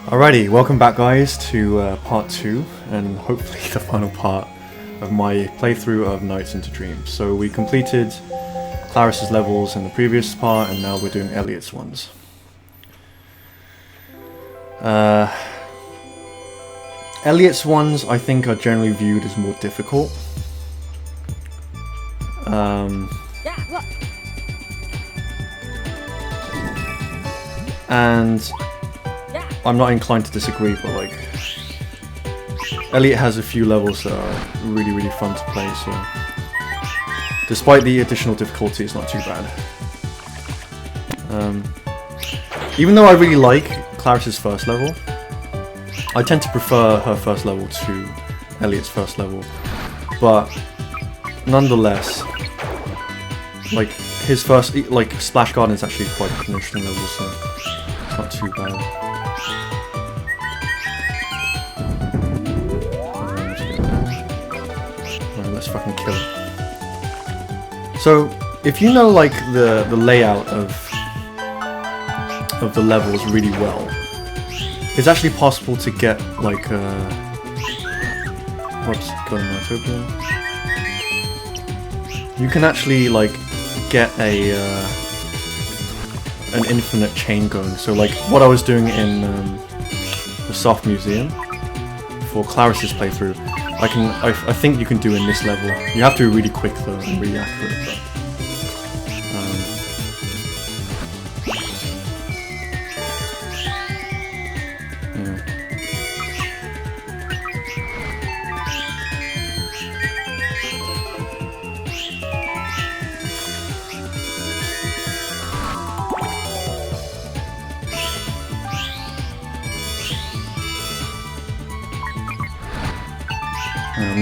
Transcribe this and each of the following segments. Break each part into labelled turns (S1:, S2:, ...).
S1: Alrighty, welcome back guys to part 2 and hopefully the final part of my playthrough of Nights into Dreams. So we completed Claris's levels in the previous part and now we're doing Elliot's ones. Elliot's ones I think are generally viewed as more difficult. And I'm not inclined to disagree, but like Elliot has a few levels that are really fun to play, so despite the additional difficulty it's not too bad. Even though I really like Claris's first level, I tend to prefer her first level to Elliot's first level, but nonetheless, like his first, like Splash Garden is actually quite an interesting level, so it's not too bad. Alright, let's fucking kill it. So, if you know like the layout of the levels really well, it's actually possible to get like whoops, going on Utopia. You can actually like get a an infinite chain going. So like what I was doing in the Soft Museum for Claris's playthrough, I think you can do in this level. You have to be really quick though and really accurate. But,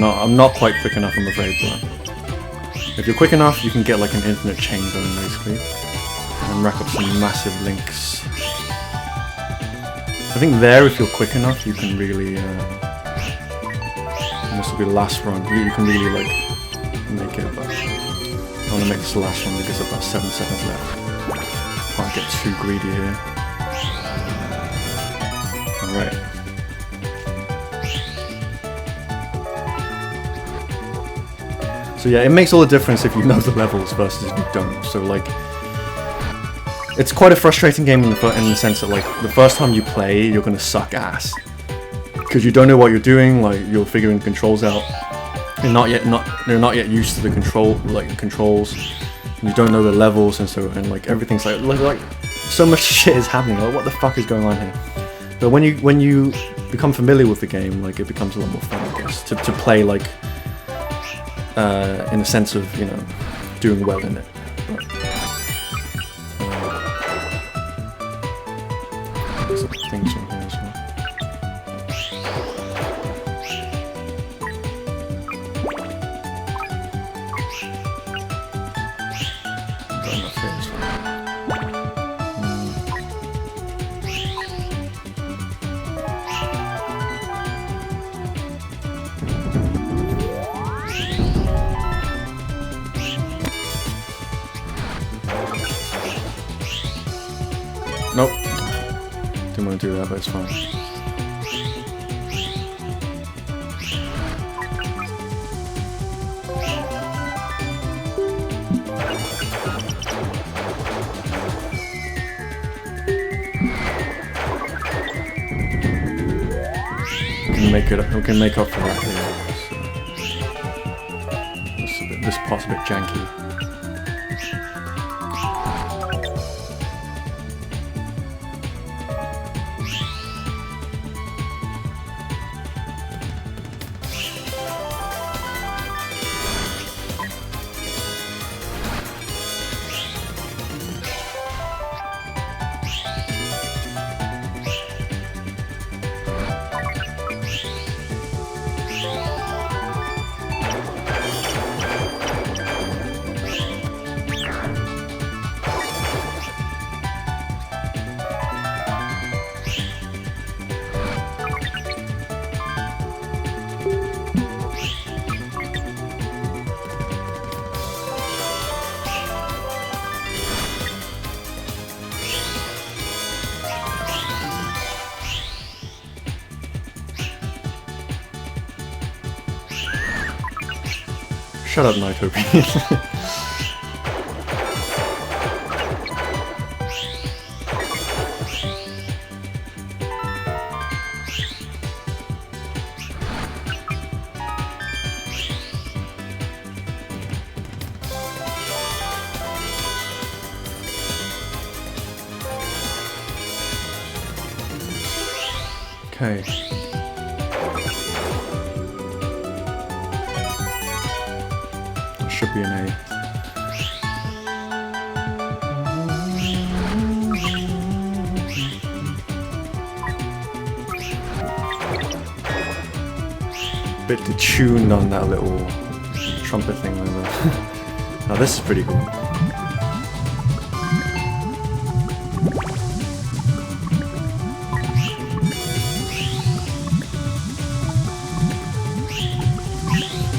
S1: I'm not quite quick enough, I'm afraid, but if you're quick enough, you can get like an infinite chain going, basically, and rack up some massive links. I think there, if you're quick enough, you can really, this will be the last run, you can really like make it, but I want to make this the last one because I've got 7 seconds left. Can't get too greedy here. Alright. So yeah, it makes all the difference if you know the levels versus if you don't. So like, it's quite a frustrating game in the sense that like the first time you play, you're gonna suck ass because you don't know what you're doing. Like you're figuring the controls out. You're not yet used to the controls. And you don't know the levels, and like everything's like so much shit is happening. Like what the fuck is going on here? But when you become familiar with the game, like it becomes a lot more fun, I guess, to play like. In the sense of, you know, doing well in it. But, there's some things from here as well. Got enough here as well. Nope. Didn't want to do that, but it's fine. We can make up for that here. This part's a bit janky. Shut up, NiGHTS. Okay. That should be an A. Bit detuned on that little trumpet thing over there. Now this is pretty cool.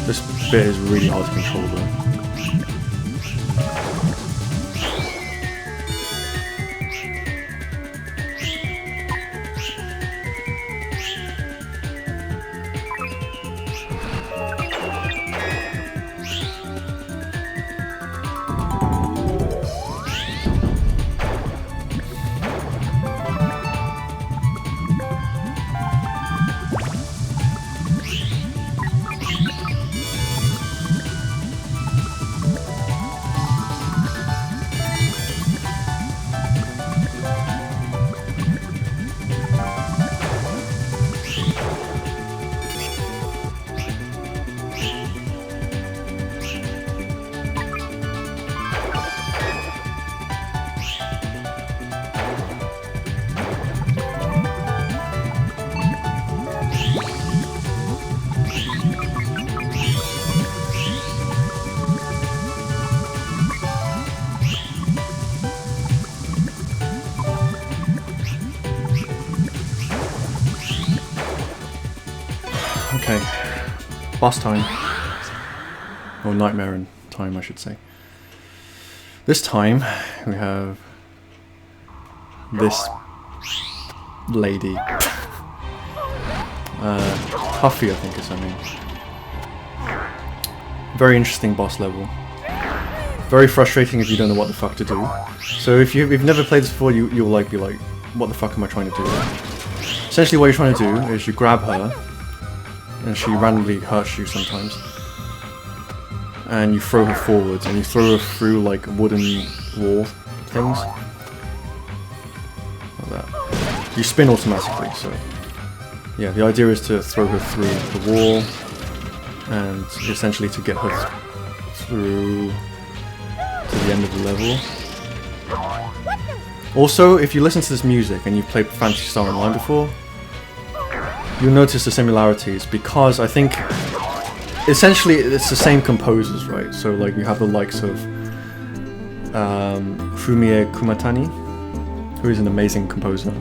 S1: This bit is really hard to control though. Okay, boss time, or nightmare in time I should say. This time we have this lady, Huffy I think is her name. Very interesting boss level. Very frustrating if you don't know what the fuck to do. So if you've never played this before, you'll like be like, what the fuck am I trying to do? Essentially what you're trying to do is you grab her, and she randomly hurts you sometimes, and you throw her forwards, and you throw her through like wooden wall things like that. You spin automatically, so yeah, the idea is to throw her through the wall and essentially to get her through to the end of the level. Also, if you listen to this music and you've played Phantasy Star Online before, you'll notice the similarities, because I think essentially it's the same composers, right? So like you have the likes of Fumie Kumatani, who is an amazing composer.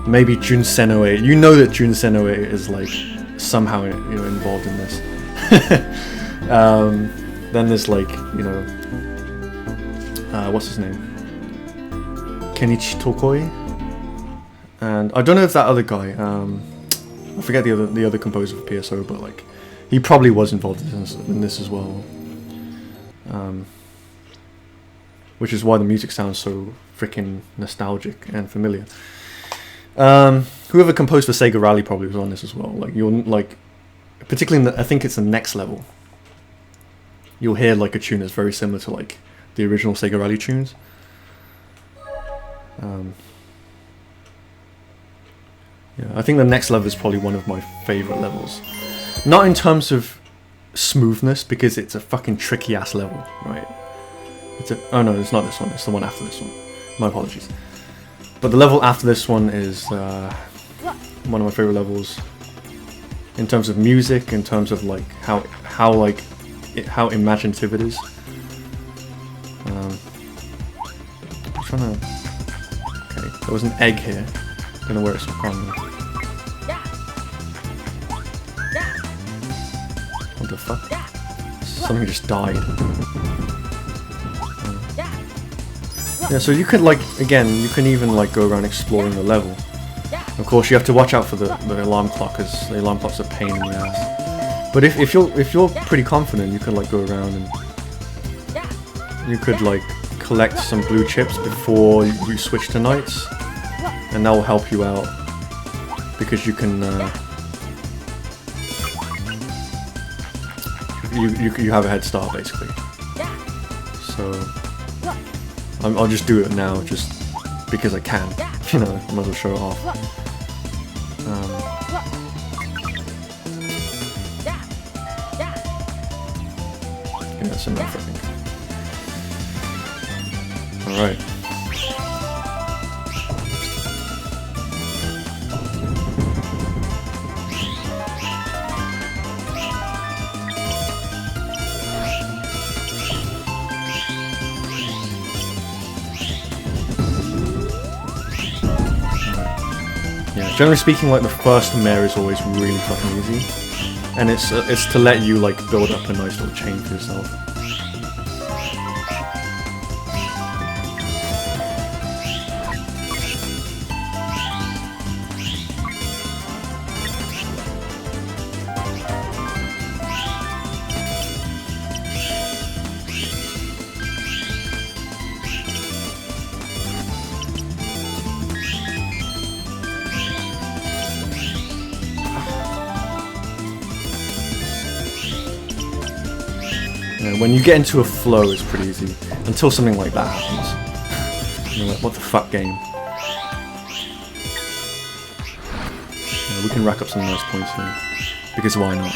S1: Maybe Jun Senoue. You know that Jun Senoue is like somehow involved in this. Then there's like what's his name? Kenichi Tokoi, and I don't know if that other guy. I forget the other composer for PSO, but like he probably was involved in this as well, which is why the music sounds so freaking nostalgic and familiar. Whoever composed for Sega Rally probably was on this as well. Like particularly I think it's the next level. You'll hear like a tune that's very similar to like the original Sega Rally tunes. Yeah, I think the next level is probably one of my favourite levels. Not in terms of smoothness, because it's a fucking tricky ass level, right? Oh no, it's not this one, it's the one after this one. My apologies. But the level after this one is one of my favourite levels. In terms of music, in terms of like how imaginative it is. I'm trying to... Okay, there was an egg here. Don't know where it's from. What the fuck? Something just died. Yeah, so you could like, again, you can even like go around exploring the level. Of course, you have to watch out for the alarm clock, because the alarm clock's a pain in the ass. But if you're pretty confident, you could like go around and you could like collect some blue chips before you switch to knights, and that will help you out because you can you have a head start basically. So I'll just do it now just because I can, you know, I might as well show it off. Yeah, that's enough I think. Alright. Yeah, generally speaking, like the first mare is always really fucking easy, and it's to let you like build up a nice little chain for yourself. When you get into a flow, it's pretty easy. Until something like that happens. You're like, what the fuck, game? Yeah, we can rack up some nice points here. Because why not?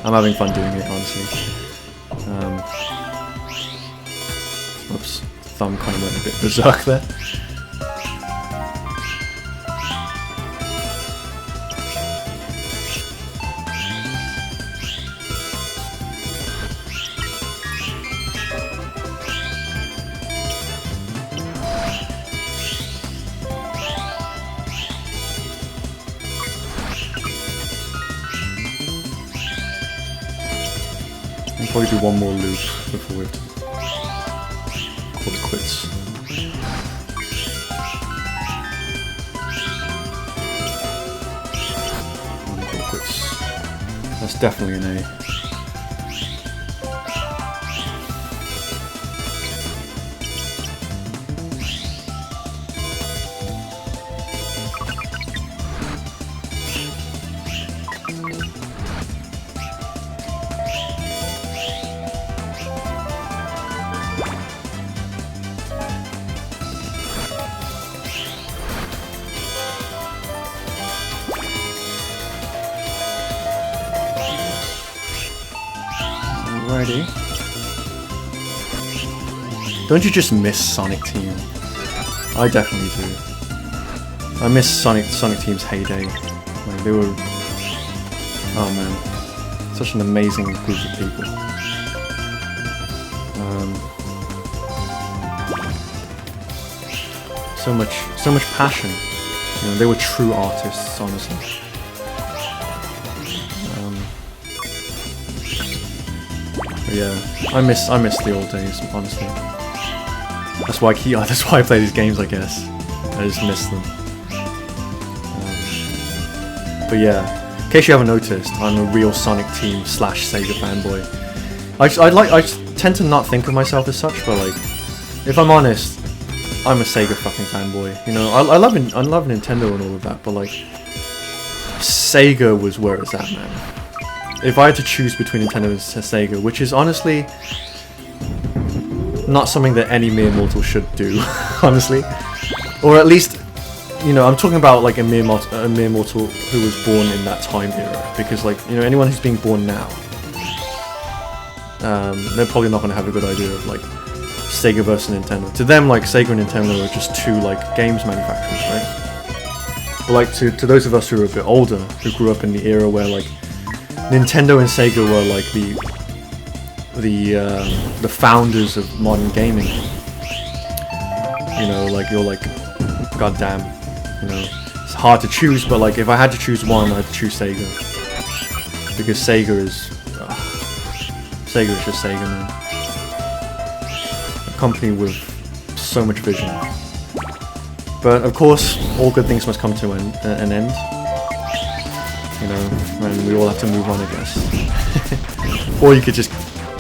S1: I'm having fun doing it, honestly. Oops. Thumb kind of went a bit berserk there. Probably do one more loop before we have to call it quits. Call it quits. That's definitely an A. Alrighty. Don't you just miss Sonic Team? I definitely do. I miss Sonic Team's heyday. Like they were, oh man, such an amazing group of people. So much passion. You know, they were true artists, honestly. But yeah, I miss the old days, honestly. That's why I play these games, I guess. I just miss them. But yeah, in case you haven't noticed, I'm a real Sonic Team / Sega fanboy. I tend to not think of myself as such, but like, if I'm honest, I'm a Sega fucking fanboy. You know, I love Nintendo and all of that, but like, Sega was where it's at, man. If I had to choose between Nintendo and Sega, which is honestly not something that any mere mortal should do, honestly, or at least, you know, I'm talking about like a mere mortal who was born in that time era, because like, you know, anyone who's being born now, they're probably not going to have a good idea of like Sega versus Nintendo. To them, like, Sega and Nintendo are just two like games manufacturers, right? But like to those of us who are a bit older, who grew up in the era where like Nintendo and Sega were like the founders of modern gaming. You know, like you're like, goddamn, you know, it's hard to choose, but like if I had to choose one, I'd choose Sega, because Sega is just Sega, man. A company with so much vision. But of course, all good things must come to an end. You know, and we all have to move on, I guess. Or you could just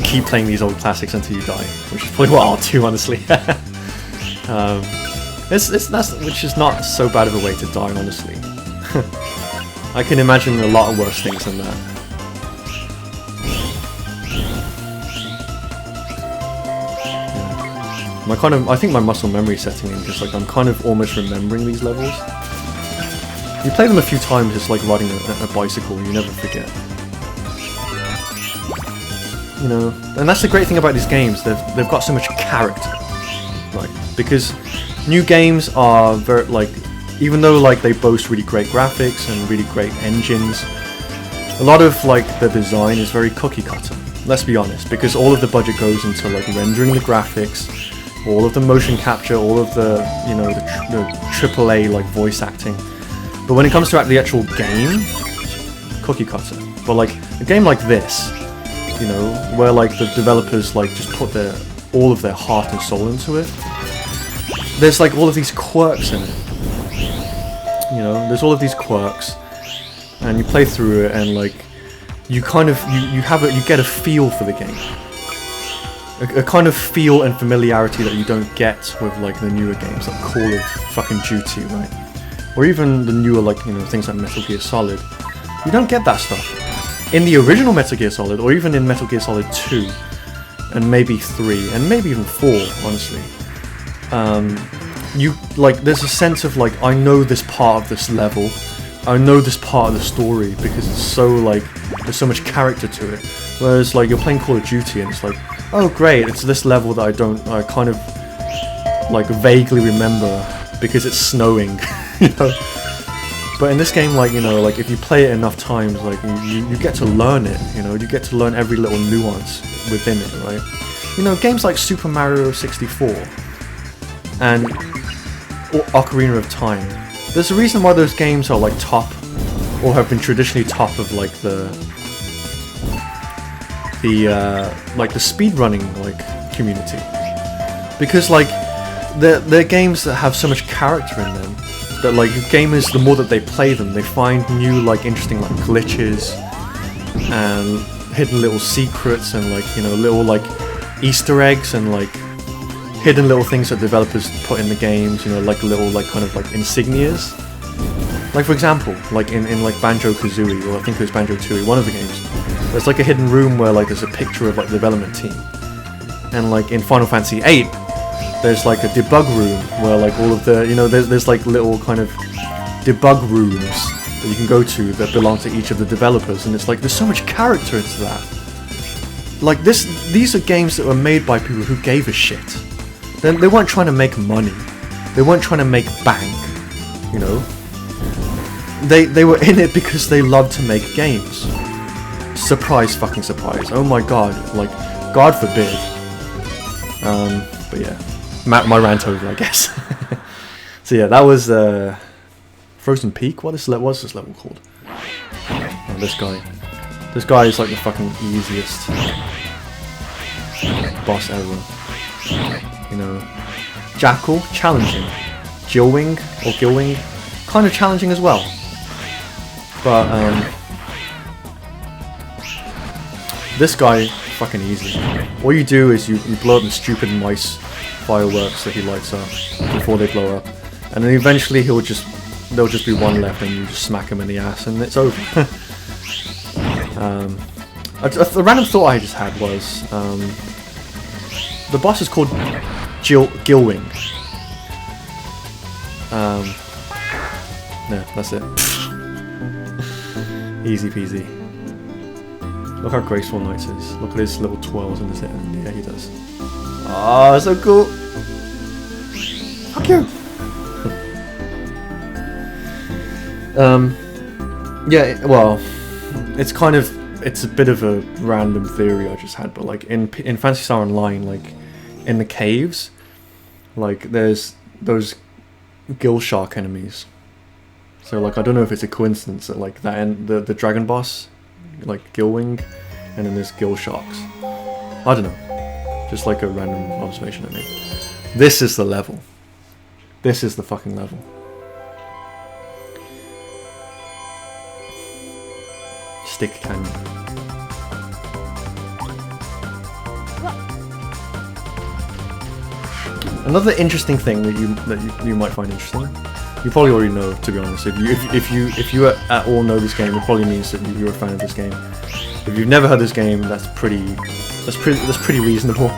S1: keep playing these old classics until you die, which is probably what I'll do, honestly. Which is not so bad of a way to die, honestly. I can imagine a lot of worse things than that. I think my muscle memory is setting in, because like I'm kind of almost remembering these levels. You play them a few times, it's like riding a bicycle, and you never forget. You know, and that's the great thing about these games, they've got so much character, right? Because new games are very, like, even though like they boast really great graphics and really great engines, a lot of like the design is very cookie cutter. Let's be honest, because all of the budget goes into like rendering the graphics, all of the motion capture, all of the, you know, the AAA like voice acting. But when it comes to the actual game, cookie cutter. But like a game like this, you know, where like the developers like just put all of their heart and soul into it, there's like all of these quirks in it. You know, there's all of these quirks, and you play through it, and like you kind of you get a feel for the game. A kind of feel and familiarity that you don't get with like the newer games like Call of fucking Duty, right? Or even the newer, like, you know, things like Metal Gear Solid. You don't get that stuff in the original Metal Gear Solid, or even in Metal Gear Solid 2 and maybe 3 and maybe even 4, honestly. You like, there's a sense of like, I know this part of this level, I know this part of the story, because it's so like, there's so much character to it. Whereas like you're playing Call of Duty and it's like, oh great, it's this level that I kind of like vaguely remember because it's snowing, you know. But in this game, like, you know, like if you play it enough times, like you get to learn it, you know, you get to learn every little nuance within it, right? You know, games like Super Mario 64 and Ocarina of Time, there's a reason why those games are like top, or have been traditionally top of like the speedrunning like community, because like they're games that have so much character in them that like gamers, the more that they play them, they find new like interesting like glitches and hidden little secrets and like, you know, little like Easter eggs and like hidden little things that developers put in the games, you know, like little like kind of like insignias. Like for example, like in like Banjo-Kazooie, or I think it was Banjo-Tooie, one of the games, there's like a hidden room where like there's a picture of like the development team. And like in Final Fantasy VIII, there's like a debug room where like all of the, you know, there's like little kind of debug rooms that you can go to that belong to each of the developers, and it's like there's so much character into that. Like these are games that were made by people who gave a shit. They weren't trying to make money. They weren't trying to make bank, you know. They were in it because they loved to make games. Surprise fucking surprise. Oh my god, like, God forbid. But yeah, my rant over, I guess. So yeah, that was Frozen Peak. What's this level called? Oh, this guy is like the fucking easiest boss ever. You know, Jackal, challenging. Gilwing, kind of challenging as well. But this guy, fucking easy. All you do is you blow up the stupid mice fireworks that he lights up before they blow up, and then eventually there'll just be one left, and you just smack him in the ass, and it's over. A random thought I just had was the boss is called Gilwing. No, that's it. Easy peasy. Look how graceful Knights is. Look at his little twirls in his head. Yeah, he does. Ah, so cool. Fuck you. Yeah, well, it's a bit of a random theory I just had, but like in Phantasy Star Online, like in the caves, like there's those gill shark enemies. So like I don't know if it's a coincidence that like the dragon boss, like Gilwing, and then there's gill sharks. I don't know. Just like a random observation I made. This is the level. This is the fucking level. stick can you? Another interesting thing that you might find interesting, you probably already know, to be honest. If you at all know this game, it probably means that you're a fan of this game. If you've never heard this game, that's pretty reasonable.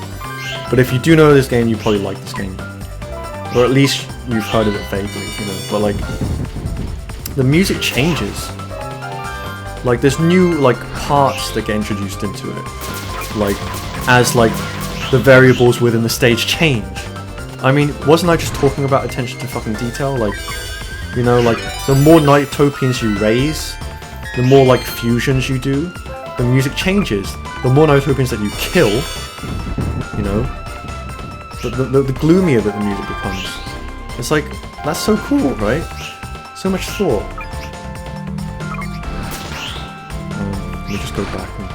S1: But if you do know this game, you probably like this game, or at least you've heard of it vaguely, you know. But like, the music changes. Like, there's new like parts that get introduced into it, like as like the variables within the stage change. I mean, wasn't I just talking about attention to fucking detail? Like, you know, like the more Nightopians you raise, the more like fusions you do, the music changes. The more Nightopians that you kill, you know, the gloomier that the music becomes. It's like, that's so cool, right? So much thought. Let me just go back and...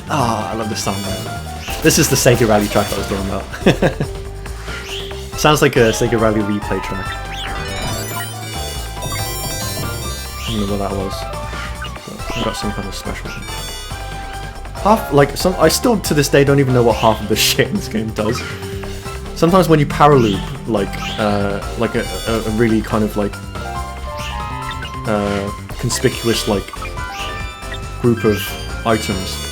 S1: Ah, I love this song, man. This is the Sega Rally track I was talking about. Sounds like a Sega Rally replay track. I don't know what that was. I got some kind of special thing. I still to this day don't even know what half of the shit in this game does. Sometimes when you power loop, like a really kind of like conspicuous like group of items,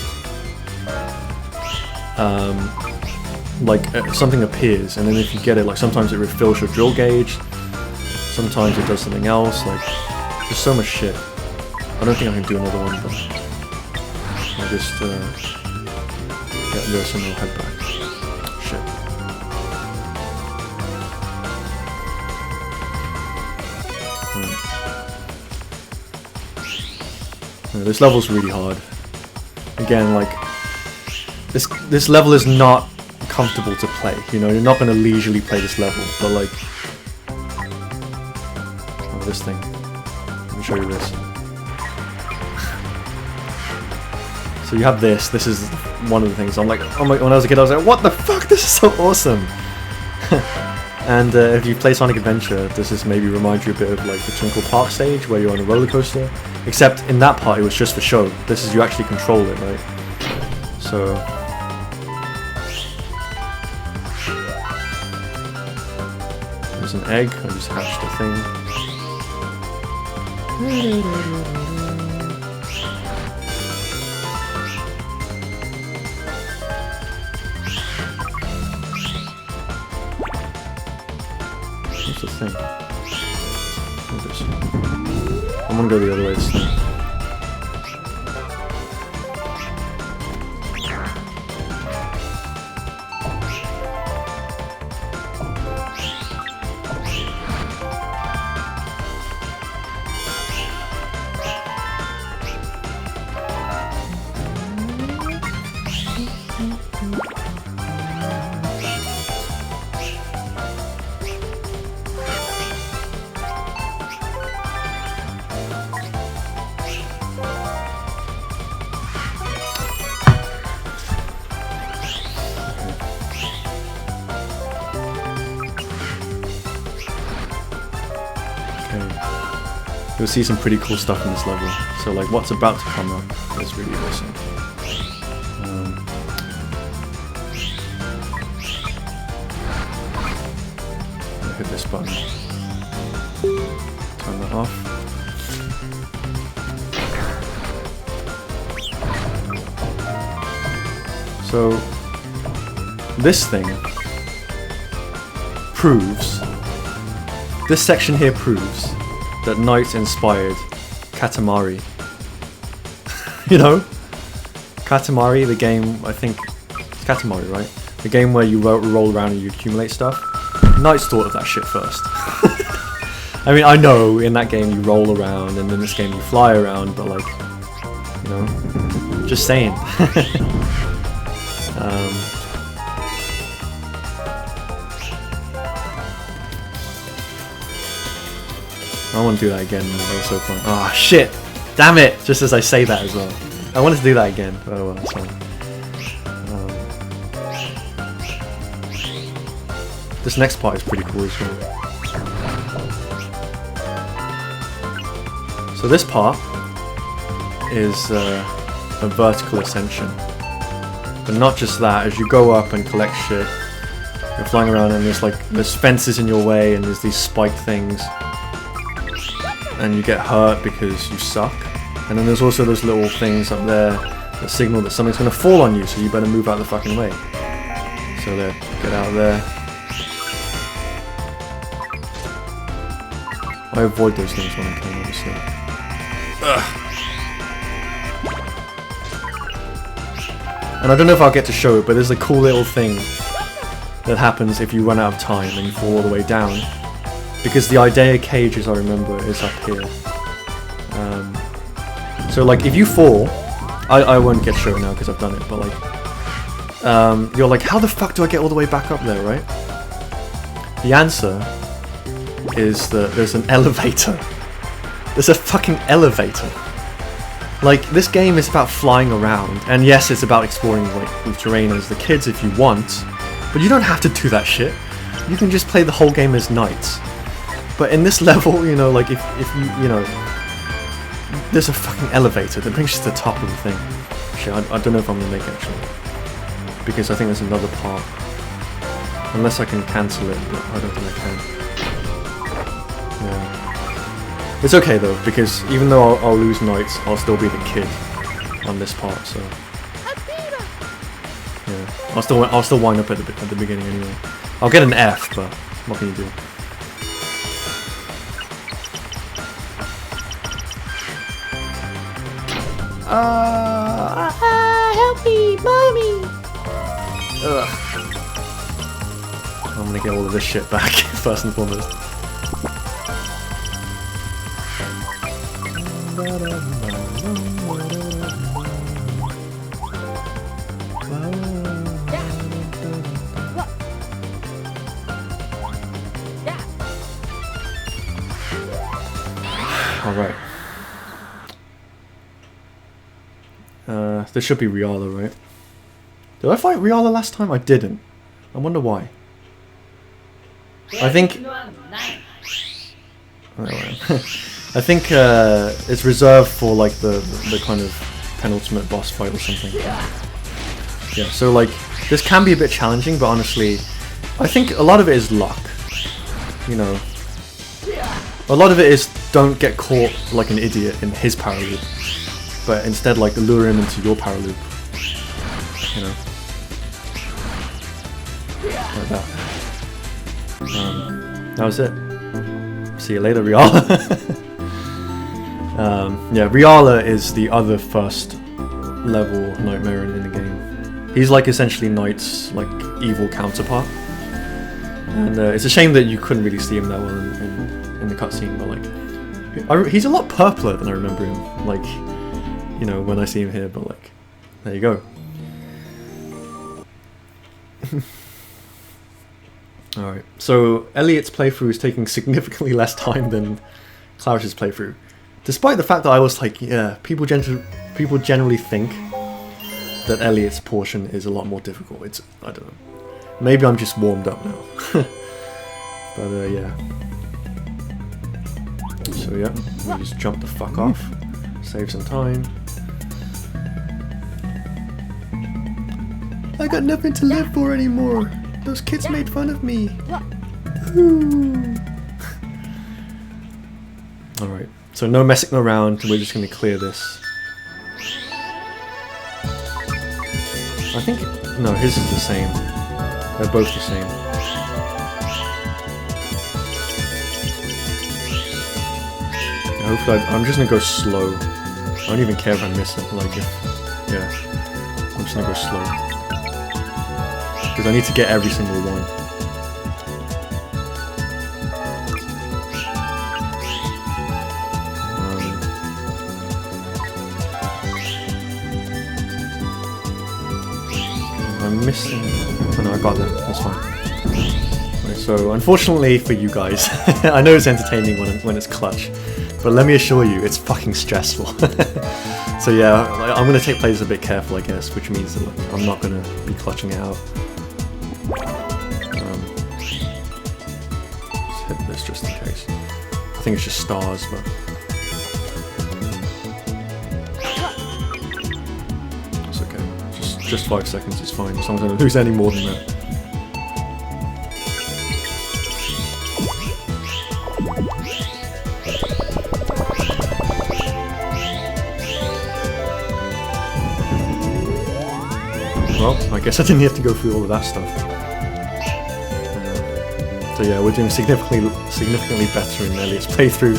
S1: something appears, and then if you get it, like sometimes it refills your drill gauge, sometimes it does something else. Like, there's so much shit. I don't think I can do another one, but I'll just get this and we'll head back. Shit. Yeah, this level's really hard. Again, like, this level is not comfortable to play. You know, you're not going to leisurely play this level, but like, oh, this thing. Let me show you this. So you have this. This is one of the things. I'm like, when I was a kid, I was like, what the fuck? This is so awesome. And if you play Sonic Adventure, does this maybe remind you a bit of like the Twinkle Park stage where you're on a roller coaster? Except in that part it was just for show. This is you actually control it, right? So there's an egg. I just hatched a thing. What's the thing? I'm gonna go the other way this thing. You'll see some pretty cool stuff in this level. So like what's about to come up is really awesome. I'll hit this button. Turn that off. So this thing proves, this section here proves that Night inspired Katamari. You know? Katamari, the game, I think, it's Katamari, right? The game where you roll around and you accumulate stuff. Knight's thought of that shit first. I mean, I know in that game you roll around and in this game you fly around, but like, you know, just saying. I want to do that again, that was so fun. Oh shit! Damn it! Just as I say that as well. I wanted to do that again. Oh well, that's fine. This next part is pretty cool as well. So this part is a vertical ascension. But not just that, as you go up and collect shit, you're flying around and there's fences in your way and there's these spike things. And you get hurt because you suck. And then there's also those little things up there that signal that something's gonna fall on you, so you better move out of the fucking way. So there, get out of there. I avoid those things when I'm playing, obviously. Ugh. And I don't know if I'll get to show it, but there's a cool little thing that happens if you run out of time and you fall all the way down. Because the Idea cage, as I remember, is up here. So like, if you fall, I won't get to show it now because I've done it, but like, you're like, how the fuck do I get all the way back up there, right? The answer is that there's an elevator. There's a fucking elevator. Like, this game is about flying around, and yes, it's about exploring like the terrain as the kids if you want, but you don't have to do that shit. You can just play the whole game as knights. But in this level, you know, like if you know, there's a fucking elevator that brings you to the top of the thing. Shit, I don't know if I'm gonna make it actually, because I think there's another part. Unless I can cancel it, but I don't think I can. Yeah. It's okay though, because even though I'll lose knights, I'll still be the kid on this part. So yeah, I'll still wind up at the beginning anyway. I'll get an F, but what can you do?
S2: Help me, mommy!
S1: Ugh. I'm gonna get all of this shit back first and foremost. Alright. This should be Riala, right? Did I fight Riala last time? I didn't. I wonder why. I think... I think it's reserved for like the kind of penultimate boss fight or something. Yeah, so like, this can be a bit challenging, but honestly, I think a lot of it is luck. You know, a lot of it is don't get caught like an idiot in his power loop, but instead like lure him into your power loop. You know, like that. That was it. See you later, Riala. Yeah, Riala is the other first level Nightmare in the game. He's like essentially Knight's like evil counterpart, and it's a shame that you couldn't really see him that well in the cutscene. But like, he's a lot purpler than I remember him. Like, you know, when I see him here. But like, there you go. Alright, so Elliot's playthrough is taking significantly less time than Claris's playthrough. Despite the fact that I was like, yeah, people generally think that Elliot's portion is a lot more difficult. It's, I don't know. Maybe I'm just warmed up now. But yeah. So yeah, we just jump the fuck off. Save some time. I got nothing to live for anymore. Those kids made fun of me. Alright, so no messing around, we're just going to clear this. I think, no, his is the same. They're both the same. Yeah, hopefully I'm just going to go slow. I don't even care if I miss it, like if, yeah, I'm just going to go slow. Because I need to get every single one. I'm missing... Oh no, I got them. That's fine. Right, so, unfortunately for you guys, I know it's entertaining when it's clutch, but let me assure you, it's fucking stressful. So yeah, like, I'm going to take plays a bit careful, I guess, which means that like, I'm not going to be clutching it out. seconds just in case. I think it's just stars, but it's okay. Just 5 seconds is fine, as long as I don't lose any more than that. Well, I guess I didn't have to go through all of that stuff. So yeah, we're doing significantly better in Elliot's playthrough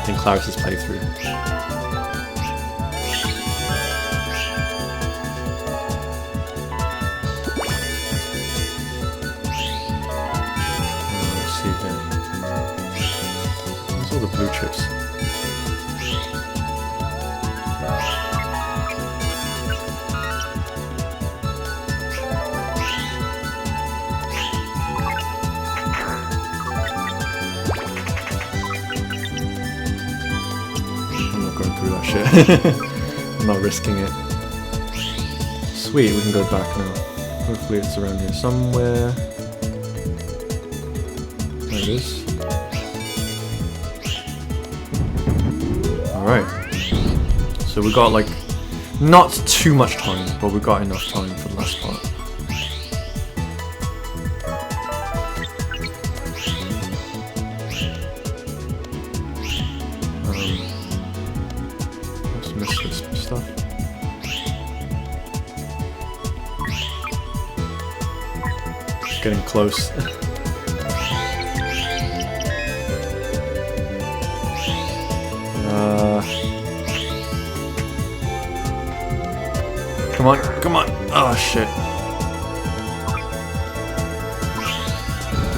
S1: than Claris's playthrough. Let's see here. Where's all the blue chips? I'm not risking it. Sweet, we can go back now. Hopefully it's around here somewhere. There it is. Alright. So we got like, not too much time, but we got enough time for the last part. Getting close. Come on, come on. Oh shit.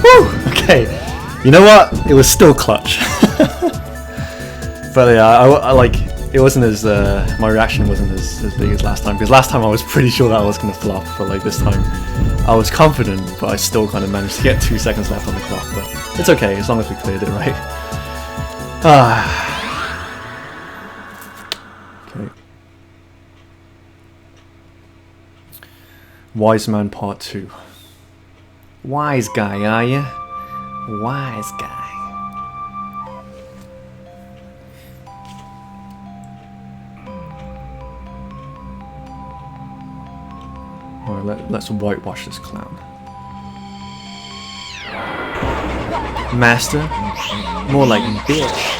S1: Woo! Okay. You know what? It was still clutch. But yeah, I like, it wasn't as, my reaction wasn't as big as last time, because last time I was pretty sure that I was going to flop, but like this time I was confident, but I still kind of managed to get 2 seconds left on the clock, but it's okay, as long as we cleared it, right? Okay. Wise Man Part 2. Wise guy, are you? Wise guy. Alright, let's whitewash this clown. Master? More like bitch.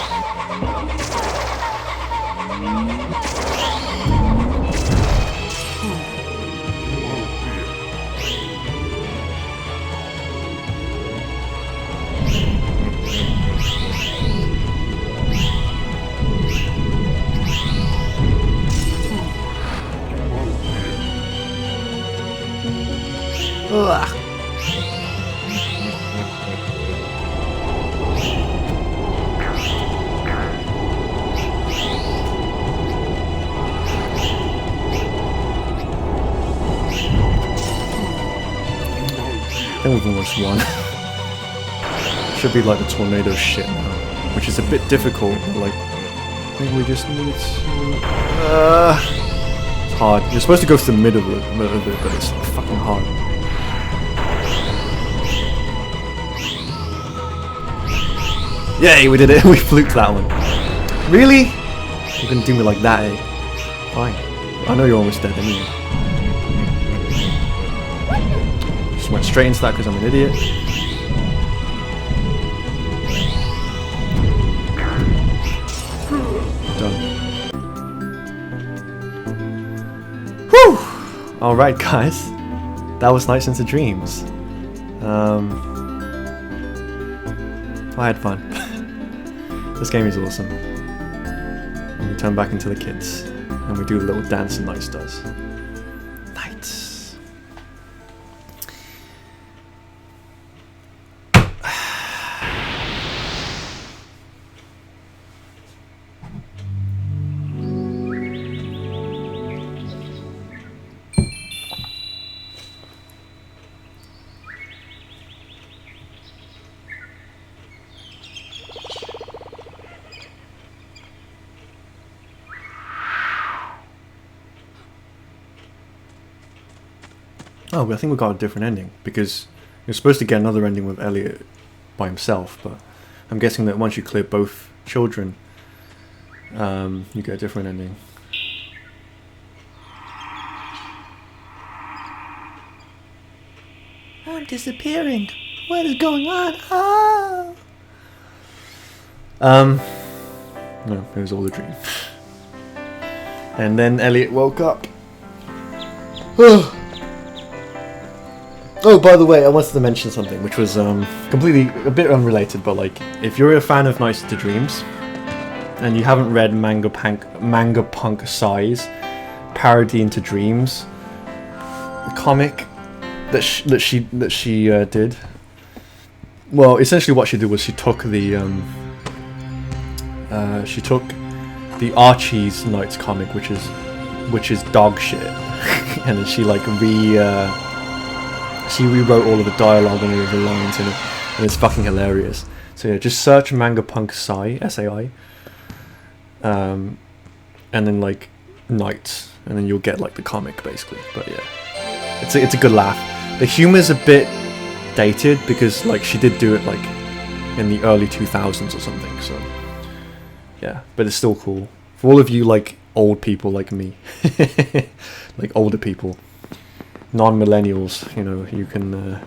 S1: Ugh. I think we've almost won. Should be like the tornado shit now, which is a bit difficult, but like, I think we just need to... it's hard. You're supposed to go to the middle of it, but it's fucking hard. Yay, we did it. We fluked that one. Really? You're gonna do me like that, eh? Fine. I know you're almost dead anyway. Just went straight into that because I'm an idiot. Done. Whew! Alright guys. That was Nights into Dreams. I had fun. This game is awesome. And we turn back into the kids. And we do the little dance and Nights does. Nights. Oh, I think we got a different ending, because you're supposed to get another ending with Elliot by himself, but I'm guessing that once you clear both children, you get a different ending.
S2: I'm disappearing. What is going on? Oh!
S1: No, it was all a dream. And then Elliot woke up. Oh, by the way, I wanted to mention something, which was completely a bit unrelated, but like, if you're a fan of Nights into Dreams, and you haven't read Manga Punk Sai's Parody into Dreams comic that she did, well, essentially what she did was she took the Archie's Nights comic, which is dog shit, and then she like rewrote all of the dialogue and all of the lines in it, and it's fucking hilarious. So yeah, just search Manga Punk Sai, S-A-I, and then like Nights, and then you'll get like the comic basically. But yeah, it's a good laugh. The humor's a bit dated because like she did do it like in the early 2000s or something, so yeah, but it's still cool for all of you like old people like me, like older people, non-millennials, you know, you can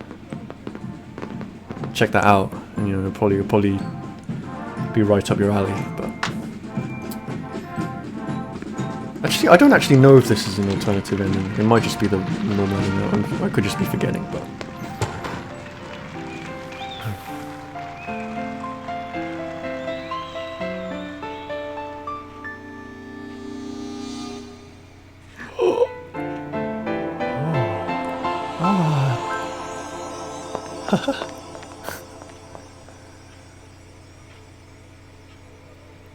S1: check that out, and you know, it'll probably be right up your alley. But actually, I don't actually know if this is an alternative ending. It might just be the normal ending. I could just be forgetting, but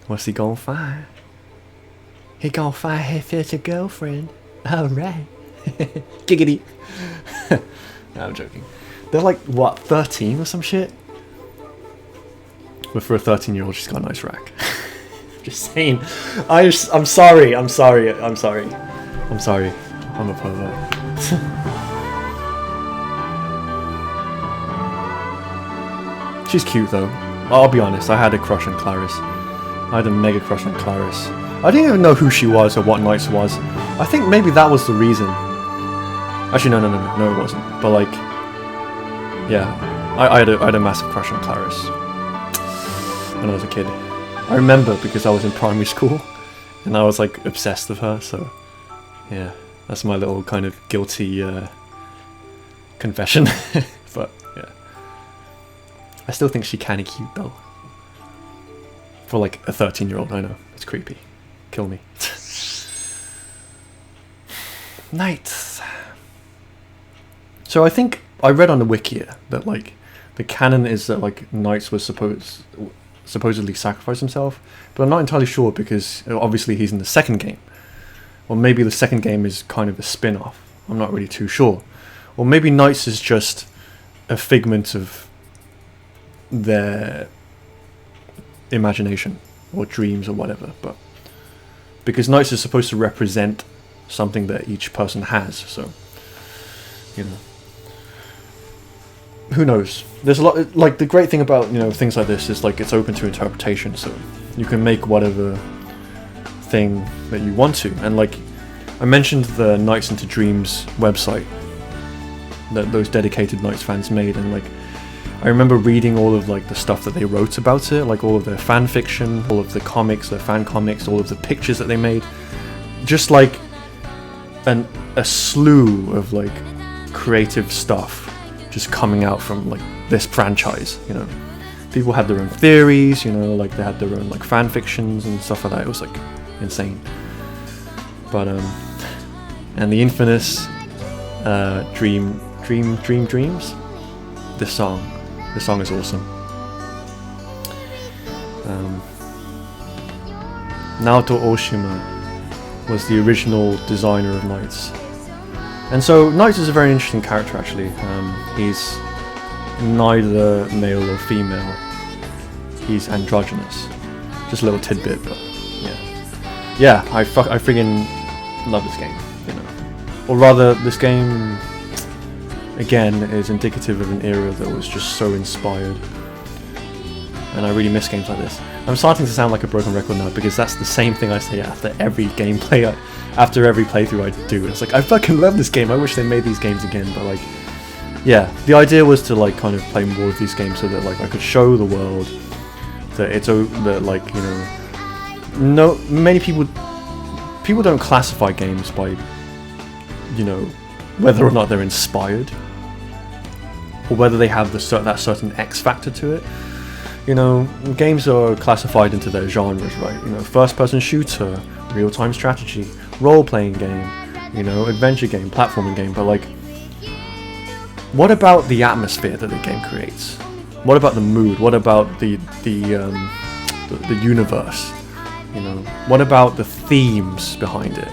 S1: what's he gonna find? He gonna find his future girlfriend. Alright. Giggity. No, I'm joking. They're like, what, 13 or some shit? But for a 13-year-old, she's got a nice rack. Just saying. I'm sorry. I'm a pervert. She's cute though. I'll be honest, I had a crush on Clarice. I had a mega crush on Clarice. I didn't even know who she was or what Nights was. I think maybe that was the reason. Actually, no, it wasn't. But like, yeah, I had a massive crush on Clarice when I was a kid. I remember because I was in primary school and I was like obsessed with her. So yeah, that's my little kind of guilty confession. But yeah, I still think she's kind of cute though. For like a 13-year-old, I know it's creepy. Kill me. Nights. So I think I read on the wiki that like the canon is that like Nights was supposedly sacrificed himself, but I'm not entirely sure because obviously he's in the second game, or maybe the second game is kind of a spin-off. I'm not really too sure, or maybe Nights is just a figment of their imagination or dreams or whatever, but because Nights is supposed to represent something that each person has, so you know, who knows. There's a lot, like the great thing about, you know, things like this is like it's open to interpretation, so you can make whatever thing that you want to. And like I mentioned the Nights into Dreams website that those dedicated Nights fans made, and like I remember reading all of like the stuff that they wrote about it, like all of their fan fiction, all of the comics, their fan comics, all of the pictures that they made, just like a slew of like creative stuff just coming out from like this franchise. You know, people had their own theories, you know, like they had their own like fan fictions and stuff like that. It was like insane. But and the infamous dreams, this song is awesome. Naoto Oshima was the original designer of Nights, and so Nights is a very interesting character actually. He's neither male or female, he's androgynous. Just a little tidbit, but yeah, I friggin' love this game, you know. Or rather, this game again is indicative of an era that was just so inspired and I really miss games like this. I'm starting to sound like a broken record now, because that's the same thing I say after every gameplay, after every playthrough I do. It's like, I fucking love this game, I wish they made these games again, but like, yeah, the idea was to like kind of play more of these games so that like I could show the world that that like, you know, many people don't classify games by, you know, whether or not they're inspired, or whether they have that certain X factor to it. You know, games are classified into their genres, right? You know, first-person shooter, real-time strategy, role-playing game, you know, adventure game, platforming game. But like, what about the atmosphere that the game creates? What about the mood? What about the universe? You know, what about the themes behind it?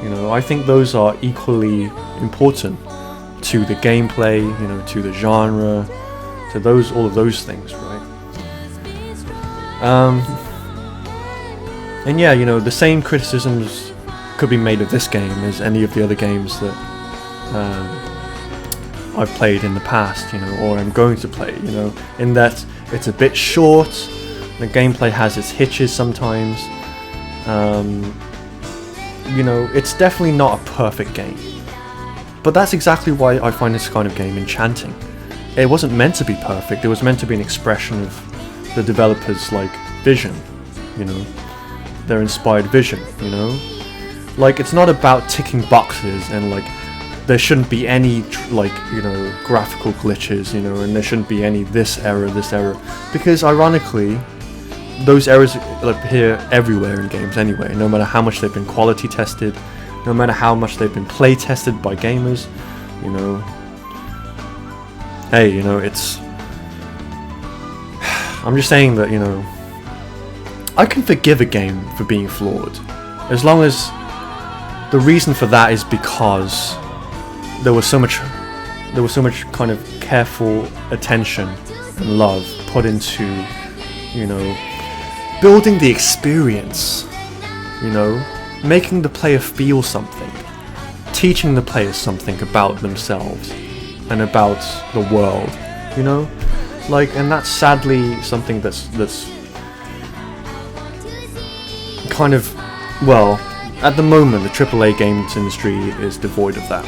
S1: You know, I think those are equally important to the gameplay, you know, to the genre, to all of those things, right? And yeah, you know, the same criticisms could be made of this game as any of the other games that I've played in the past, you know, or I'm going to play, you know, in that it's a bit short, the gameplay has its hitches sometimes, you know, it's definitely not a perfect game. But that's exactly why I find this kind of game enchanting. It wasn't meant to be perfect, it was meant to be an expression of the developer's, like, vision, you know, their inspired vision, you know? Like, it's not about ticking boxes and, like, there shouldn't be any, like, you know, graphical glitches, you know, and there shouldn't be any this error, because ironically, those errors appear everywhere in games anyway, no matter how much they've been quality tested, no matter how much they've been play tested by gamers, you know. Hey, you know, it's... I'm just saying that, you know, I can forgive a game for being flawed, as long as the reason for that is because there was so much kind of careful attention and love put into, you know, building the experience, you know, making the player feel something, teaching the player something about themselves and about the world, you know, like, and that's sadly something that's kind of, well, at the moment the AAA games industry is devoid of that.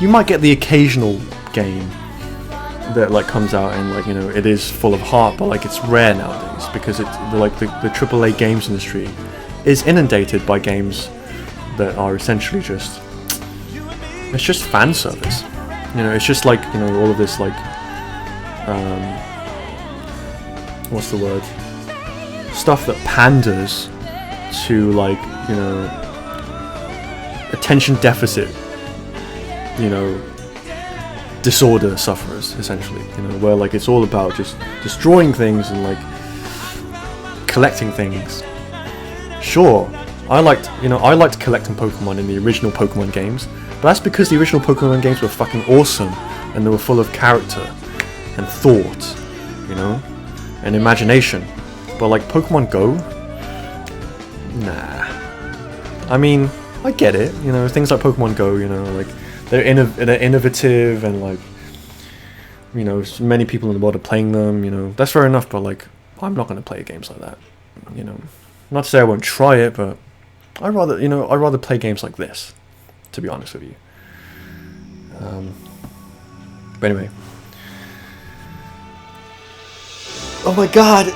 S1: You might get the occasional game that like comes out and, like, you know, it is full of heart, but like it's rare nowadays because it's like the AAA games industry is inundated by games that are essentially just, it's just fan service, you know. It's just like, you know, all of this, like, what's the word, stuff that panders to, like, you know, attention deficit, you know, disorder sufferers, essentially, you know, where like it's all about just destroying things and like collecting things. Sure, I liked collecting Pokemon in the original Pokemon games, but that's because the original Pokemon games were fucking awesome and they were full of character and thought, you know, and imagination. But like Pokemon Go, nah. I mean, I get it, you know, things like Pokemon Go, you know, like they're innovative and, like, you know, many people in the world are playing them, you know, that's fair enough, but like, I'm not going to play games like that, you know. Not to say I won't try it, but I'd rather play games like this, to be honest with you. But anyway.
S2: Oh my god!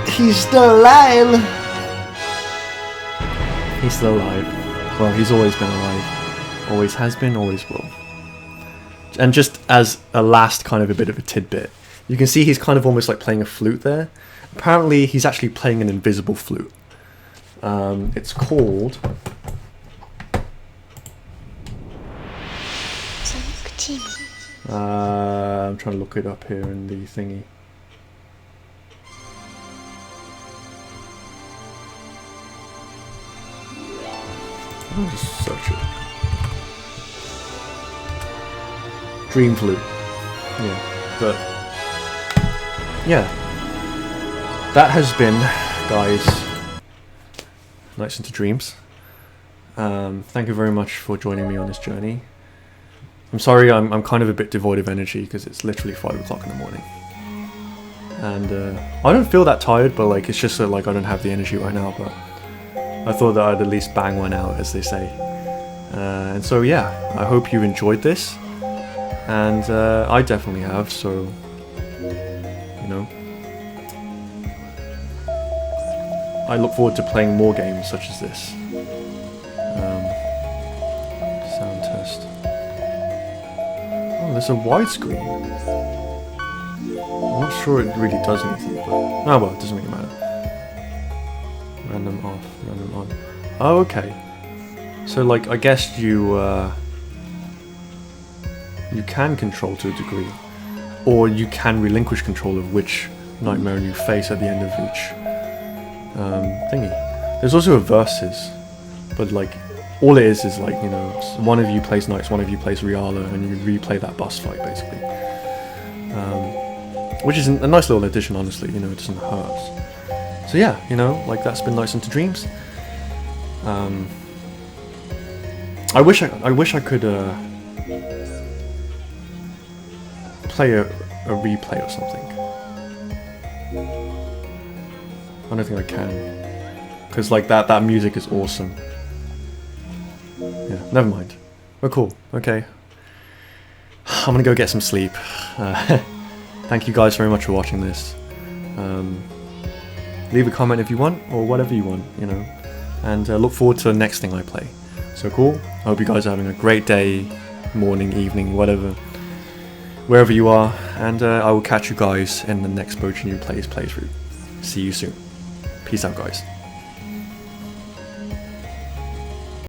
S2: He's still alive!
S1: He's still alive. Well, he's always been alive. Always has been, always will. And just as a last kind of a bit of a tidbit, you can see he's kind of almost like playing a flute there. Apparently he's actually playing an invisible flute. It's called... I'm trying to look it up here in the thingy. I'll just search it. Dream flute. Yeah, but yeah, that has been, guys, Nights into Dreams. Thank you very much for joining me on this journey. I'm sorry I'm kind of a bit devoid of energy because it's literally 5 o'clock in the morning. And I don't feel that tired, but like it's just that like I don't have the energy right now. But I thought that I'd at least bang one out, as they say. And so yeah, I hope you enjoyed this, and I definitely have. So you know, I look forward to playing more games such as this. Sound test. Oh, there's a widescreen. I'm not sure it really does anything, but oh well, it doesn't really matter. Random off, random on. Oh, okay. So like, I guess you can control to a degree, or you can relinquish control of which nightmare you face at the end of each thingy. There's also a versus, but like all it is like, you know, one of you plays Knights, one of you plays Riala, and you replay that boss fight basically. Which is a nice little addition, honestly. You know, it doesn't hurt. So yeah, you know, like that's been Nights into Dreams. I wish I could play a replay or something. I don't think I can, because like that music is awesome. Yeah, never mind. Oh cool. Okay, I'm gonna go get some sleep. Thank you guys very much for watching this. Leave a comment if you want, or whatever you want, you know. And look forward to the next thing I play. So cool. I hope you guys are having a great day, morning, evening, whatever, wherever you are. And I will catch you guys in the next Bowjinjin playthrough. See you soon. Peace out, guys.